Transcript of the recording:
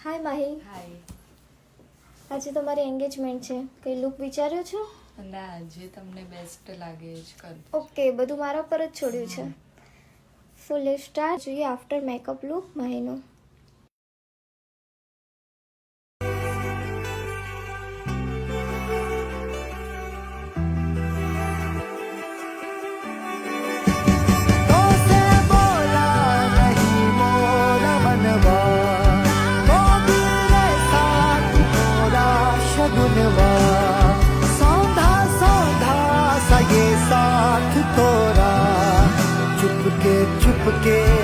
હાય માહી. હાય. આજે તમારી એન્ગેજમેન્ટ છે, કઈ લુક વિચાર્યો છો? ના, જે તમને બેસ્ટ લાગે એ જ કર. ઓકે, બધું મારા પર જ છોડ્યું છે. So let's start. જોઈએ આફ્ટર મેકઅપ લુક માહીનો. चुपके